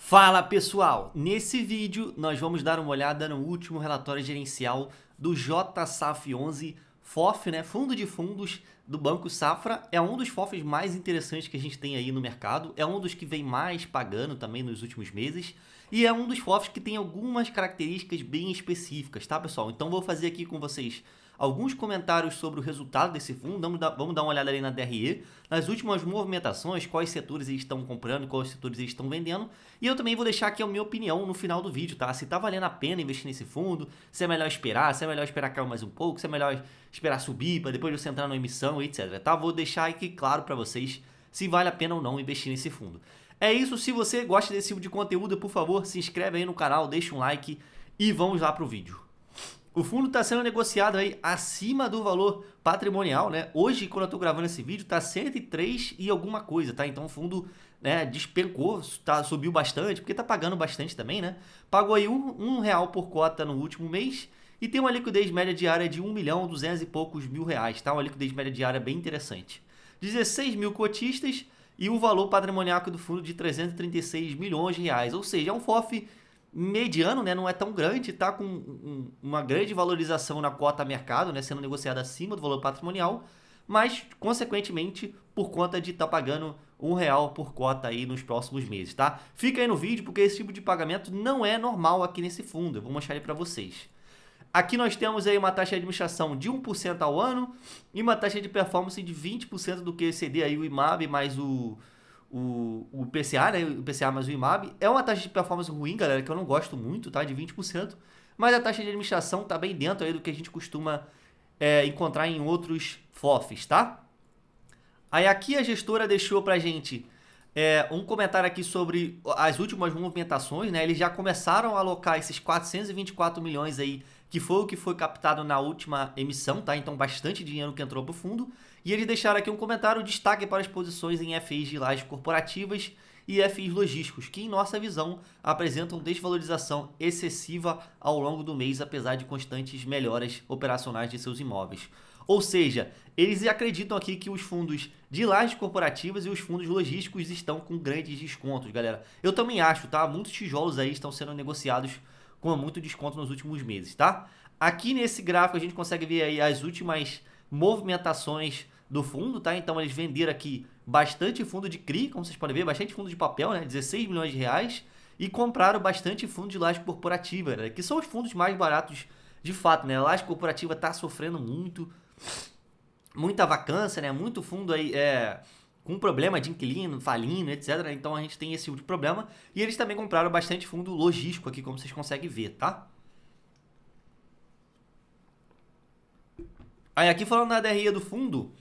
Fala pessoal, nesse vídeo nós vamos dar uma olhada no último relatório gerencial do JSAF11 FOF, né? Fundo de fundos do Banco Safra. É um dos FOFs mais interessantes que a gente tem aí no mercado, é um dos que vem mais pagando também nos últimos meses e é um dos FOFs que tem algumas características bem específicas, tá pessoal? Então vou fazer aqui com vocês alguns comentários sobre o resultado desse fundo, vamos dar uma olhada ali na DRE, nas últimas movimentações, quais setores eles estão comprando, quais setores eles estão vendendo, e eu também vou deixar aqui a minha opinião no final do vídeo, tá? Se tá valendo a pena investir nesse fundo, se é melhor esperar, se é melhor esperar cair mais um pouco, se é melhor esperar subir para depois você entrar na emissão, etc, tá? Vou deixar aqui claro para vocês se vale a pena ou não investir nesse fundo. É isso, se você gosta desse tipo de conteúdo, por favor, se inscreve aí no canal, deixa um like e vamos lá pro vídeo. O fundo está sendo negociado aí acima do valor patrimonial, né? Hoje, quando eu estou gravando esse vídeo, está 103 e alguma coisa, tá? Então o fundo, né, despencou, subiu bastante, porque está pagando bastante também, né? Pagou aí um real por cota no último mês e tem uma liquidez média diária de 1.200.000 e poucos mil reais, tá? Uma liquidez média diária bem interessante. 16 mil cotistas e o valor patrimonial do fundo de 336 milhões de reais, ou seja, é um FOF mediano, né, não é tão grande, tá com uma grande valorização na cota mercado, né, sendo negociada acima do valor patrimonial, mas consequentemente por conta de estar pagando R$1 por cota aí nos próximos meses, tá? Fica aí no vídeo porque esse tipo de pagamento não é normal aqui nesse fundo, eu vou mostrar ele para vocês. Aqui nós temos aí uma taxa de administração de 1% ao ano e uma taxa de performance de 20% do que exceder aí o IMAB mais o PCA, né? O PCA mais o IMAB. É uma taxa de performance ruim, galera, que eu não gosto muito, tá? De 20%. Mas a taxa de administração tá bem dentro aí do que a gente costuma encontrar em outros FOFs, tá? Aí aqui a gestora deixou pra gente um comentário aqui sobre as últimas movimentações, né? Eles já começaram a alocar esses 424 milhões aí, que foi o que foi captado na última emissão, tá? Então bastante dinheiro que entrou pro fundo. E eles deixaram aqui um comentário, destaque para as posições em FIs de lajes corporativas e FIs logísticos, que em nossa visão apresentam desvalorização excessiva ao longo do mês, apesar de constantes melhoras operacionais de seus imóveis. Ou seja, eles acreditam aqui que os fundos de lajes corporativas e os fundos logísticos estão com grandes descontos, galera. Eu também acho, tá? Muitos tijolos aí estão sendo negociados com muito desconto nos últimos meses, tá? Aqui nesse gráfico a gente consegue ver aí as últimas movimentações do fundo, tá? Então eles venderam aqui bastante fundo de CRI, como vocês podem ver, bastante fundo de papel, né? 16 milhões de reais, e compraram bastante fundo de laje corporativa, né? Que são os fundos mais baratos de fato, né? A laje corporativa tá sofrendo muita vacância, né? Muito fundo aí com problema de inquilino, falindo, etc. Então a gente tem esse tipo de problema. E eles também compraram bastante fundo logístico aqui, como vocês conseguem ver, tá? Aí aqui falando na DRE do fundo,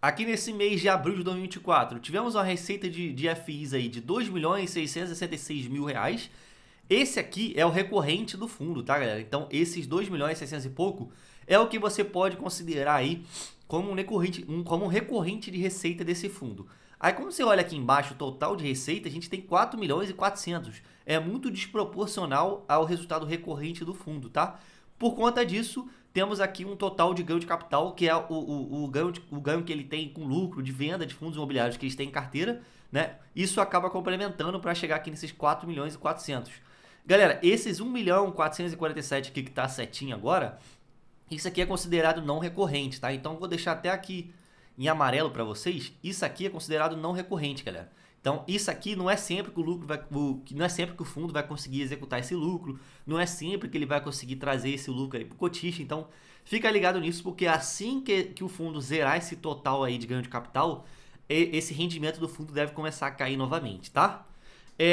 aqui nesse mês de abril de 2024, tivemos uma receita de FIs aí de R$2.666.000 reais. Esse aqui é o recorrente do fundo, tá, galera? Então esses 2.600.000 e pouco é o que você pode considerar aí como um recorrente de receita desse fundo. Aí como você olha aqui embaixo o total de receita, a gente tem 4.400.000. É muito desproporcional ao resultado recorrente do fundo, tá? Por conta disso, temos aqui um total de ganho de capital, que é o ganho que ele tem com lucro de venda de fundos imobiliários que eles têm em carteira, né? Isso acaba complementando para chegar aqui nesses 4.400.000. Galera, esses 1.447.000 aqui que tá setinho agora, isso aqui é considerado não recorrente, tá? Então vou deixar até aqui em amarelo para vocês. Isso aqui é considerado não recorrente, galera. Então isso aqui não é sempre que o lucro não é sempre que o fundo vai conseguir executar esse lucro, não é sempre que ele vai conseguir trazer esse lucro aí pro cotista. Então fica ligado nisso, porque assim que o fundo zerar esse total aí de ganho de capital, esse rendimento do fundo deve começar a cair novamente, tá?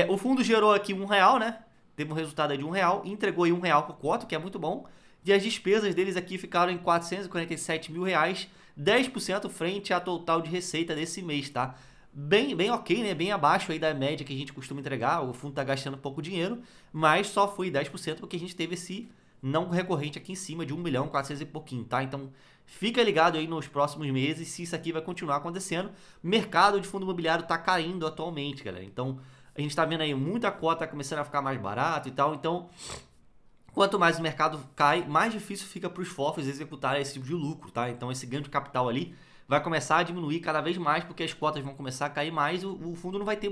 O fundo gerou aqui R$1, né? Teve um resultado aí de R$1 e entregou aí R$1 por cota, que é muito bom. E as despesas deles aqui ficaram em R$447.000, 10% frente a total de receita desse mês, tá? Bem ok, né? Bem abaixo aí da média que a gente costuma entregar. O fundo tá gastando pouco dinheiro, mas só foi 10% porque a gente teve esse não recorrente aqui em cima de 1.400.000 e pouquinho, tá? Então fica ligado aí nos próximos meses se isso aqui vai continuar acontecendo. O mercado de fundo imobiliário tá caindo atualmente, galera. Então a gente tá vendo aí muita cota começando a ficar mais barato e tal. Então quanto mais o mercado cai, mais difícil fica para os FOFs executarem esse tipo de lucro, tá? Então esse ganho de capital ali vai começar a diminuir cada vez mais, porque as cotas vão começar a cair mais, o fundo não vai ter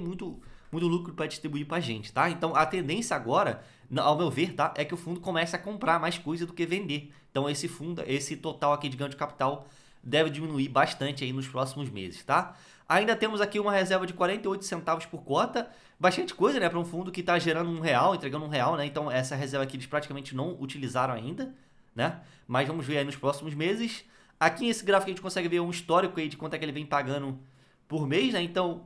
muito lucro para distribuir para a gente, tá? Então a tendência agora, ao meu ver, tá, é que o fundo comece a comprar mais coisa do que vender. Então esse total aqui de ganho de capital deve diminuir bastante aí nos próximos meses, tá? Ainda temos aqui uma reserva de 48 centavos por cota, bastante coisa, né, para um fundo que está gerando R$ 1, entregando R$ 1, né? Então essa reserva aqui eles praticamente não utilizaram ainda, né? Mas vamos ver aí nos próximos meses. Aqui nesse gráfico a gente consegue ver um histórico aí de quanto é que ele vem pagando por mês, né? Então,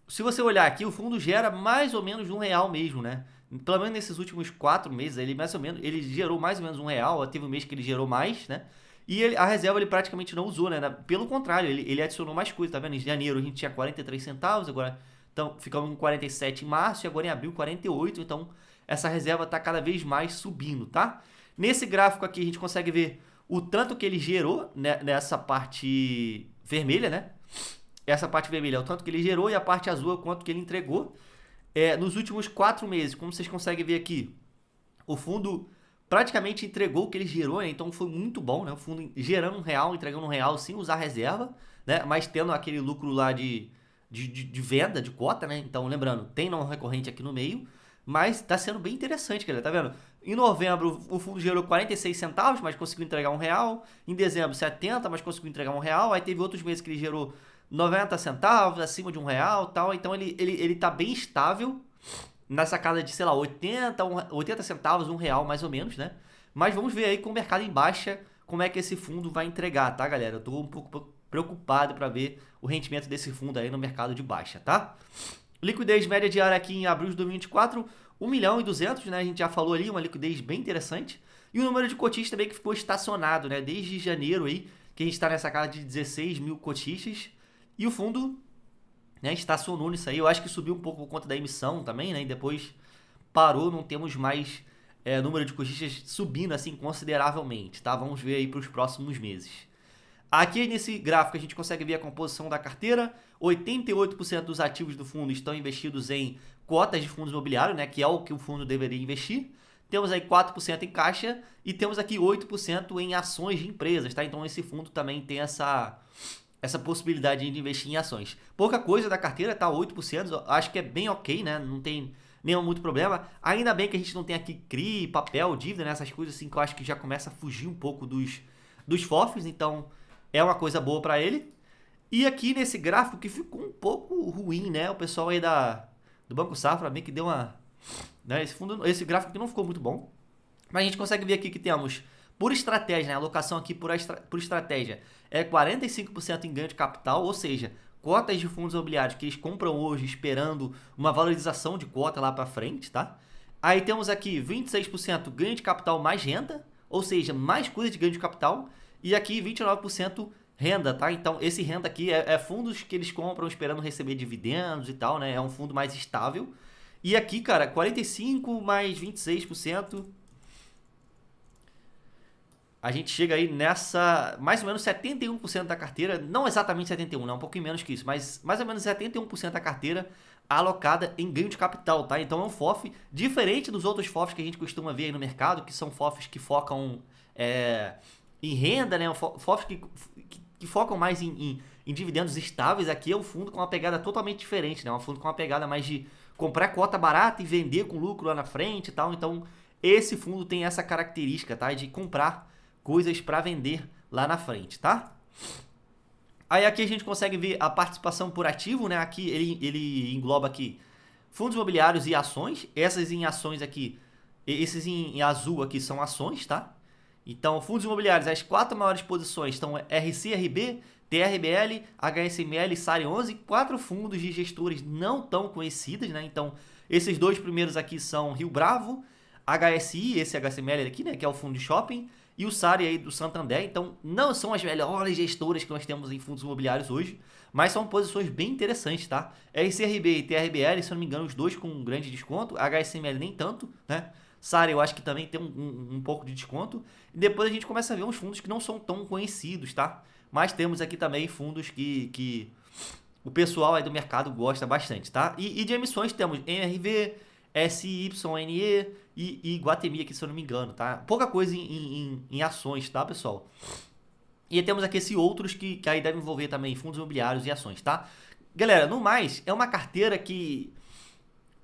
se você olhar aqui, o fundo gera mais ou menos R$ 1 mesmo, né? Pelo menos nesses últimos 4 meses, ele mais ou menos, ele gerou mais ou menos R$ 1. Teve um mês que ele gerou mais, né? E a reserva ele praticamente não usou, né? Pelo contrário, ele adicionou mais coisa, tá vendo? Em janeiro a gente tinha 43 centavos, agora então, ficamos com 47 em março e agora em abril 48. Então, essa reserva está cada vez mais subindo, tá? Nesse gráfico aqui a gente consegue ver o tanto que ele gerou, né, nessa parte vermelha, né? Essa parte vermelha é o tanto que ele gerou e a parte azul é o quanto que ele entregou. Nos últimos 4 meses, como vocês conseguem ver aqui, o fundo praticamente entregou o que ele gerou, né? Então foi muito bom, né? O fundo gerando R$ 1, entregando R$ 1 sem usar reserva, né? Mas tendo aquele lucro lá de venda, de cota, né? Então, lembrando, tem não recorrente aqui no meio, mas tá sendo bem interessante, galera, tá vendo? Em novembro, o fundo gerou 46 centavos, mas conseguiu entregar R$ 1. Em dezembro, 70, mas conseguiu entregar R$ 1. Aí teve outros meses que ele gerou 90 centavos, acima de R$ 1 e tal. Então, ele tá bem estável nessa casa de, sei lá, 80 centavos, R$ 1 mais ou menos, né? Mas vamos ver aí com o mercado em baixa, como é que esse fundo vai entregar, tá, galera? Eu tô um pouco preocupado para ver o rendimento desse fundo aí no mercado de baixa, tá? Liquidez média diária aqui em abril de 2024, 1.200.000, né? A gente já falou ali, uma liquidez bem interessante. E o número de cotistas também que ficou estacionado, né? Desde janeiro aí, que a gente está nessa casa de 16 mil cotistas. E o fundo, né, estacionou nisso aí. Eu acho que subiu um pouco por conta da emissão também, né? E depois parou, não temos mais número de cotistas subindo assim consideravelmente, tá? Vamos ver aí para os próximos meses. Aqui nesse gráfico a gente consegue ver a composição da carteira. 88% dos ativos do fundo estão investidos em cotas de fundos imobiliários, né, que é o que o fundo deveria investir. Temos aí 4% em caixa e temos aqui 8% em ações de empresas, tá? Então esse fundo também tem essa possibilidade de investir em ações. Pouca coisa da carteira, tá? 8%, acho que é bem ok, né? Não tem nenhum muito problema. Ainda bem que a gente não tem aqui CRI, papel, dívida, né? Essas coisas assim que eu acho que já começa a fugir um pouco dos FOFs, então é uma coisa boa para ele. E aqui nesse gráfico que ficou um pouco ruim, né? O pessoal aí do Banco Safra meio que deu uma... Né? Esse gráfico aqui não ficou muito bom. Mas a gente consegue ver aqui que temos, por estratégia, né? A alocação aqui por estratégia é 45% em ganho de capital, ou seja, cotas de fundos imobiliários que eles compram hoje esperando uma valorização de cota lá para frente, tá? Aí temos aqui 26% ganho de capital mais renda, ou seja, mais coisa de ganho de capital. E aqui 29% renda, tá? Então esse renda aqui é fundos que eles compram esperando receber dividendos e tal, né? É um fundo mais estável. E aqui, cara, 45 mais 26%. A gente chega aí nessa, mais ou menos 71% da carteira, não exatamente 71, não, um pouquinho menos que isso, mas mais ou menos 71% da carteira alocada em ganho de capital, tá? Então é um FOF diferente dos outros FOFs que a gente costuma ver aí no mercado, que são FOFs que focam em renda, né? FOFs que focam mais em dividendos estáveis. Aqui é um fundo com uma pegada totalmente diferente, né? Um fundo com uma pegada mais de comprar cota barata e vender com lucro lá na frente e tal. Então esse fundo tem essa característica, tá? De comprar coisas para vender lá na frente, tá? Aí aqui a gente consegue ver a participação por ativo, né? Aqui ele engloba aqui fundos imobiliários e ações. Essas em ações aqui, esses em azul aqui são ações, tá? Então, fundos imobiliários, as 4 maiores posições estão RCRB, TRBL, HSML e SARI11, 4 fundos de gestores não tão conhecidas, né? Então, esses 2 primeiros aqui são Rio Bravo, HSI, esse HSML aqui, né, que é o fundo de shopping, e o SARI aí do Santander. Então, não são as melhores gestoras que nós temos em fundos imobiliários hoje, mas são posições bem interessantes, tá? RCRB e TRBL, se eu não me engano, os dois com um grande desconto, HSML nem tanto, né? SARI eu acho que também tem um pouco de desconto. E depois a gente começa a ver uns fundos que não são tão conhecidos, tá? Mas temos aqui também fundos que o pessoal aí do mercado gosta bastante, tá? E de emissões temos MRV, SYNE e Iguatemi aqui, se eu não me engano, tá? Pouca coisa em ações, tá, pessoal? E temos aqui esses outros que aí devem envolver também fundos imobiliários e ações, tá? Galera, no mais, é uma carteira que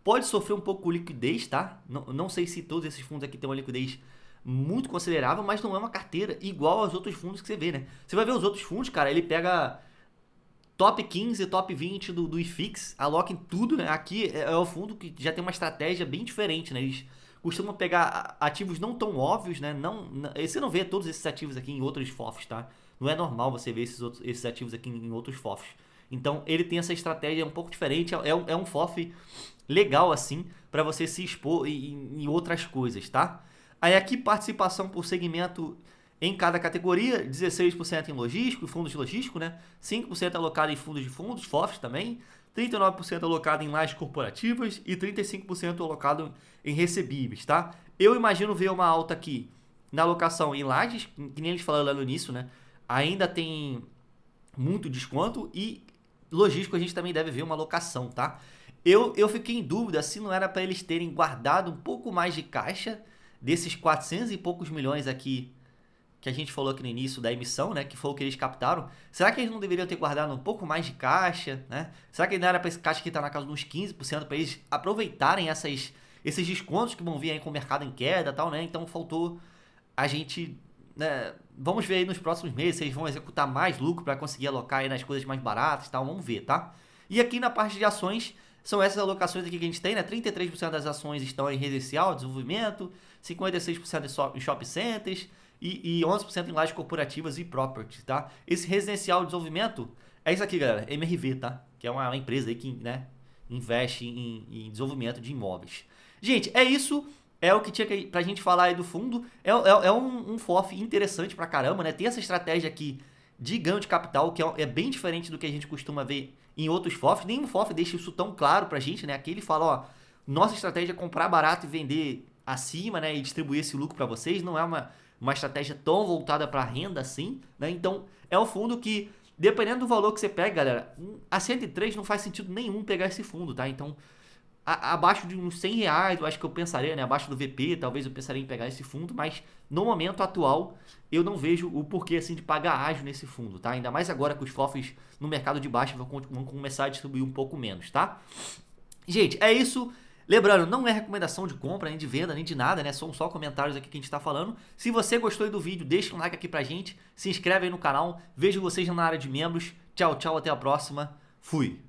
pode sofrer um pouco com liquidez, tá? Não sei se todos esses fundos aqui têm uma liquidez muito considerável, mas não é uma carteira igual aos outros fundos que você vê, né? Você vai ver os outros fundos, cara, ele pega top 15, top 20 do IFIX, aloca em tudo, né? Aqui é o fundo que já tem uma estratégia bem diferente, né? Eles costumam pegar ativos não tão óbvios, né? Você não vê todos esses ativos aqui em outros FOFs, tá? Não é normal você ver esses ativos aqui em outros FOFs. Então ele tem essa estratégia um pouco diferente, é um FOF legal assim para você se expor em outras coisas, tá? Aí aqui participação por segmento em cada categoria, 16% em logístico, fundos de logístico, né? 5% alocado em fundos de fundos, FOFs também, 39% alocado em lajes corporativas e 35% alocado em recebíveis, tá? Eu imagino ver uma alta aqui na alocação em lajes, que nem eles falaram lá no início, né? Ainda tem muito desconto e logístico a gente também deve ver uma alocação, tá? Eu fiquei em dúvida se não era para eles terem guardado um pouco mais de caixa desses 400 e poucos milhões aqui que a gente falou aqui no início da emissão, né, que foi o que eles captaram. Será que eles não deveriam ter guardado um pouco mais de caixa, né? Será que não era para esse caixa que está na casa de uns 15% para eles aproveitarem esses descontos que vão vir aí com o mercado em queda e tal, né? Então faltou a gente, né, vamos ver aí nos próximos meses se eles vão executar mais lucro para conseguir alocar aí nas coisas mais baratas e tal, vamos ver, tá? E aqui na parte de ações, são essas alocações aqui que a gente tem, né? 33% das ações estão em residencial, desenvolvimento, 56% em shopping centers e 11% em lajes corporativas e property, tá? Esse residencial de desenvolvimento é isso aqui, galera, MRV, tá? Que é uma empresa aí que, né, investe em desenvolvimento de imóveis. Gente, é isso. É o que tinha pra gente falar aí do fundo. É um FOF interessante pra caramba, né? Tem essa estratégia aqui de ganho de capital, que é bem diferente do que a gente costuma ver em outros FOFs. Nenhum FOF deixa isso tão claro pra gente, né? Aqui ele fala, ó, nossa estratégia é comprar barato e vender acima, né? E distribuir esse lucro pra vocês. Não é uma estratégia tão voltada pra renda assim, né? Então, é um fundo que, dependendo do valor que você pega, galera, a 103 não faz sentido nenhum pegar esse fundo, tá? Então, abaixo de uns 100 reais, eu acho que eu pensaria, né? Abaixo do VP, talvez eu pensaria em pegar esse fundo, mas no momento atual eu não vejo o porquê assim de pagar ágio nesse fundo, tá? Ainda mais agora que os FOFs no mercado de baixa vão começar a distribuir um pouco menos, tá? Gente, é isso. Lembrando, não é recomendação de compra, nem de venda, nem de nada, né? São só comentários aqui que a gente tá falando. Se você gostou do vídeo, deixa um like aqui pra gente, se inscreve aí no canal, vejo vocês na área de membros. Tchau, tchau, até a próxima. Fui!